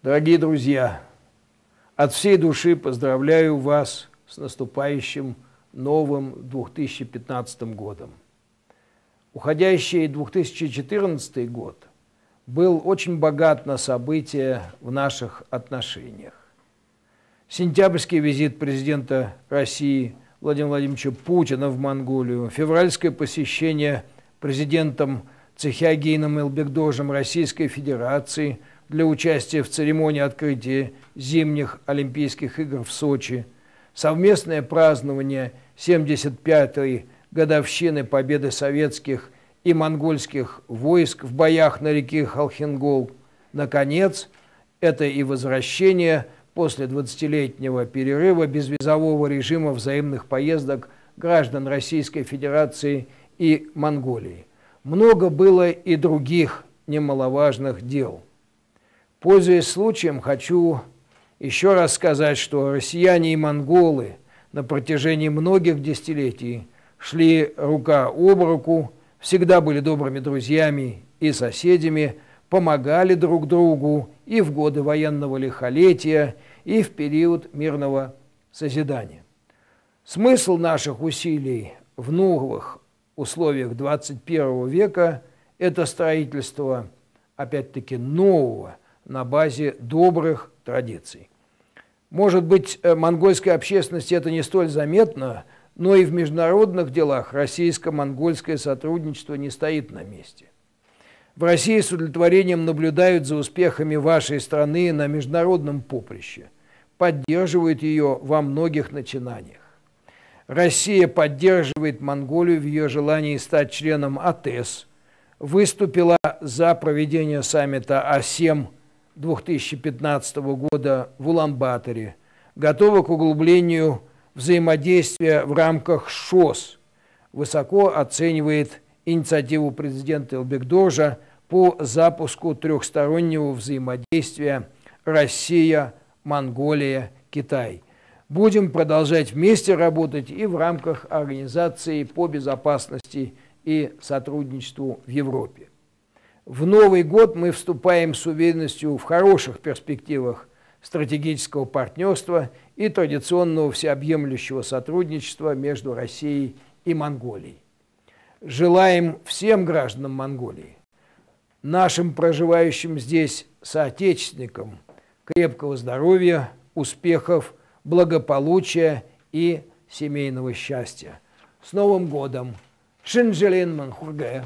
Дорогие друзья, от всей души поздравляю вас с наступающим новым 2015 годом. Уходящий 2014 год был очень богат на события в наших отношениях. Сентябрьский визит президента России Владимира Владимировича Путина в Монголию, февральское посещение президентом Цехиагином Элбекдожем Российской Федерации для участия в церемонии открытия зимних Олимпийских игр в Сочи, совместное празднование 75-й годовщины победы советских и монгольских войск в боях на реке Халхингол. Наконец, это и возвращение после 20-летнего перерыва безвизового режима взаимных поездок граждан Российской Федерации и Монголии. Много было и других немаловажных дел. Пользуясь случаем, хочу еще раз сказать, что россияне и монголы на протяжении многих десятилетий шли рука об руку, всегда были добрыми друзьями и соседями, помогали друг другу и в годы военного лихолетия, и в период мирного созидания. Смысл наших усилий в новых условиях 21 века – это строительство, опять-таки, нового на базе добрых традиций. Может быть, монгольской общественности это не столь заметно, но и в международных делах российско-монгольское сотрудничество не стоит на месте. В России с удовлетворением наблюдают за успехами вашей страны на международном поприще, поддерживают ее во многих начинаниях. Россия поддерживает Монголию в ее желании стать членом АТЭС, выступила за проведение саммита А7 2015 года в Улан-Баторе, готова к углублению взаимодействия в рамках ШОС, высоко оценивает инициативу президента Элбекдожа по запуску трехстороннего взаимодействия Россия, Монголия, Китай. Будем продолжать вместе работать и в рамках Организации по безопасности и сотрудничеству в Европе. В Новый год мы вступаем с уверенностью в хороших перспективах стратегического партнерства и традиционного всеобъемлющего сотрудничества между Россией и Монголией. Желаем всем гражданам Монголии, нашим проживающим здесь соотечественникам, крепкого здоровья, успехов, благополучия и семейного счастья. С Новым годом! Шинджелин Манхургая!